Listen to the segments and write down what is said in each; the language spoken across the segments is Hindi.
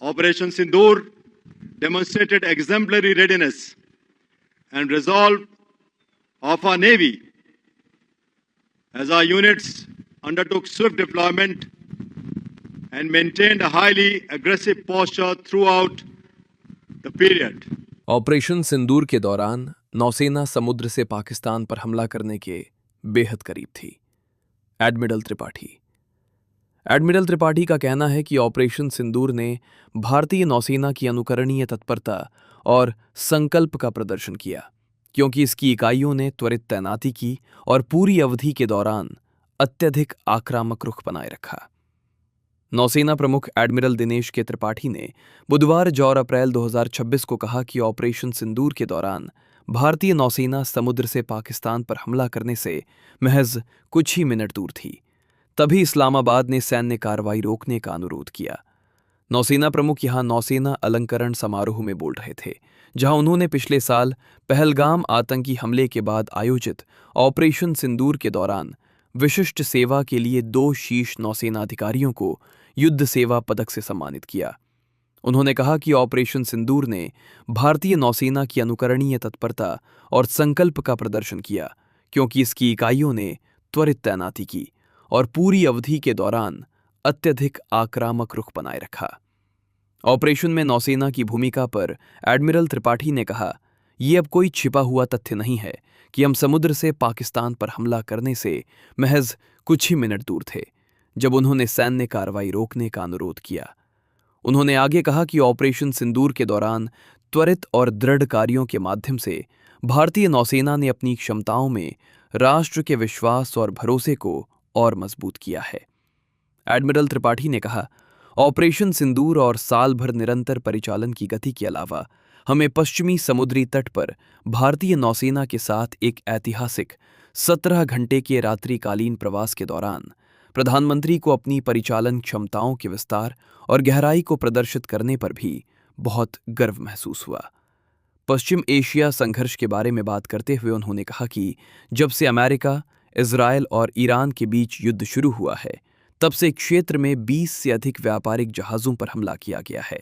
Operation Sindoor demonstrated exemplary readiness and resolve of our Navy as our units undertook swift deployment and maintained a highly aggressive posture throughout the period. Operation Sindoor के दौरान नौसेना समुद्र से पाकिस्तान पर हमला करने के बेहद करीब थी। एडमिरल त्रिपाठी का कहना है कि ऑपरेशन सिंदूर ने भारतीय नौसेना की अनुकरणीय तत्परता और संकल्प का प्रदर्शन किया, क्योंकि इसकी इकाइयों ने त्वरित तैनाती की और पूरी अवधि के दौरान अत्यधिक आक्रामक रुख बनाए रखा। नौसेना प्रमुख एडमिरल दिनेश के त्रिपाठी ने बुधवार 4 अप्रैल 2026 को कहा कि ऑपरेशन सिंदूर के दौरान भारतीय नौसेना समुद्र से पाकिस्तान पर हमला करने से महज कुछ ही मिनट दूर थी। तभी इस्लामाबाद ने सैन्य कार्रवाई रोकने का अनुरोध किया। नौसेना प्रमुख यहां नौसेना अलंकरण समारोह में बोल रहे थे, जहां उन्होंने पिछले साल पहलगाम आतंकी हमले के बाद आयोजित ऑपरेशन सिंदूर के दौरान विशिष्ट सेवा के लिए 2 शीर्ष नौसेना अधिकारियों को युद्ध सेवा पदक से सम्मानित किया। उन्होंने कहा कि ऑपरेशन सिंदूर ने भारतीय नौसेना की अनुकरणीय तत्परता और संकल्प का प्रदर्शन किया, क्योंकि इसकी इकाइयों ने त्वरित तैनाती की और पूरी अवधि के दौरान अत्यधिक आक्रामक रुख बनाए रखा। ऑपरेशन में नौसेना की भूमिका पर एडमिरल त्रिपाठी ने कहा, यह अब कोई छिपा हुआ तथ्य नहीं है कि हम समुद्र से पाकिस्तान पर हमला करने से महज कुछ ही मिनट दूर थे, जब उन्होंने सैन्य कार्रवाई रोकने का अनुरोध किया। उन्होंने आगे कहा कि ऑपरेशन सिंदूर के दौरान त्वरित और दृढ़ कार्यों के माध्यम से भारतीय नौसेना ने अपनी क्षमताओं में राष्ट्र के विश्वास और भरोसे को और मजबूत किया है। एडमिरल त्रिपाठी ने कहा, ऑपरेशन सिंदूर और साल भर निरंतर परिचालन की गति के अलावा हमें पश्चिमी समुद्री तट पर भारतीय नौसेना के साथ एक ऐतिहासिक 17 घंटे के रात्रिकालीन प्रवास के दौरान प्रधानमंत्री को अपनी परिचालन क्षमताओं के विस्तार और गहराई को प्रदर्शित करने पर भी बहुत गर्व महसूस हुआ। पश्चिम एशिया संघर्ष के बारे में बात करते हुए उन्होंने कहा कि जब से अमेरिका, इजरायल और ईरान के बीच युद्ध शुरू हुआ है, तब से क्षेत्र में 20 से अधिक व्यापारिक जहाजों पर हमला किया गया है।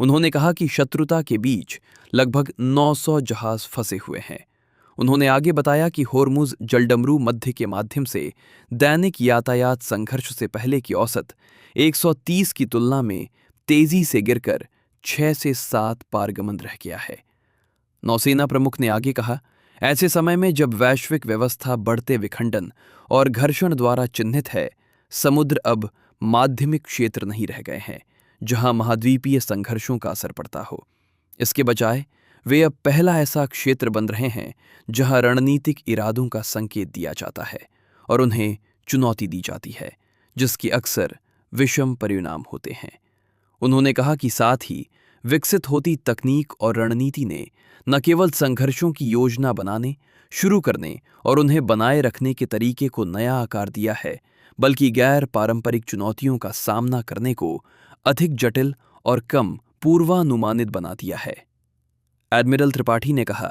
उन्होंने कहा कि शत्रुता के बीच लगभग 900 जहाज फंसे हुए हैं। उन्होंने आगे बताया कि होर्मुज जलडमरू मध्य के माध्यम से दैनिक यातायात संघर्ष से पहले की औसत 130 की तुलना में तेजी से गिरकर 6 से 7 पारगमन रह गया है। नौसेना प्रमुख ने आगे कहा, ऐसे समय में जब वैश्विक व्यवस्था बढ़ते विखंडन और घर्षण द्वारा चिन्हित है, समुद्र अब माध्यमिक क्षेत्र नहीं रह गए हैं जहां महाद्वीपीय संघर्षों का असर पड़ता हो। इसके बजाय वे अब पहला ऐसा क्षेत्र बन रहे हैं जहां रणनीतिक इरादों का संकेत दिया जाता है और उन्हें चुनौती दी जाती है, जिसके अक्सर विषम परिणाम होते हैं। उन्होंने कहा कि साथ ही विकसित होती तकनीक और रणनीति ने न केवल संघर्षों की योजना बनाने, शुरू करने और उन्हें बनाए रखने के तरीके को नया आकार दिया है, बल्कि गैर पारंपरिक चुनौतियों का सामना करने को अधिक जटिल और कम पूर्वानुमानित बना दिया है। एडमिरल त्रिपाठी ने कहा,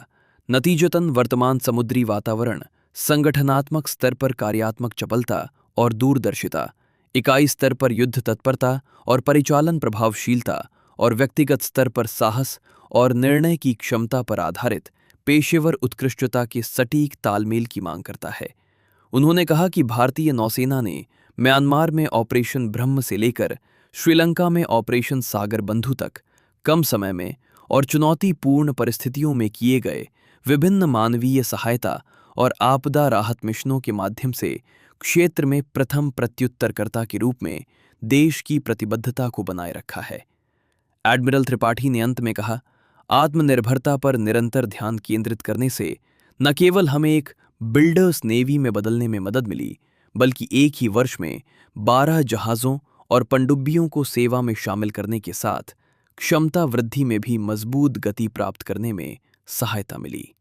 नतीजतन वर्तमान समुद्री वातावरण संगठनात्मक स्तर पर कार्यात्मक चपलता और दूरदर्शिता, इकाई स्तर पर युद्ध तत्परता और परिचालन प्रभावशीलता और व्यक्तिगत स्तर पर साहस और निर्णय की क्षमता पर आधारित पेशेवर उत्कृष्टता के सटीक तालमेल की मांग करता है। उन्होंने कहा कि भारतीय नौसेना ने म्यांमार में ऑपरेशन ब्रह्म से लेकर श्रीलंका में ऑपरेशन सागर बंधु तक कम समय में और चुनौतीपूर्ण परिस्थितियों में किए गए विभिन्न मानवीय सहायता और आपदा राहत मिशनों के माध्यम से क्षेत्र में प्रथम प्रत्युत्तरकर्ता के रूप में देश की प्रतिबद्धता को बनाए रखा है। एडमिरल त्रिपाठी ने अंत में कहा, आत्मनिर्भरता पर निरंतर ध्यान केंद्रित करने से न केवल हमें एक बिल्डर्स नेवी में बदलने में मदद मिली, बल्कि एक ही वर्ष में 12 जहाज़ों और पनडुब्बियों को सेवा में शामिल करने के साथ क्षमता वृद्धि में भी मजबूत गति प्राप्त करने में सहायता मिली।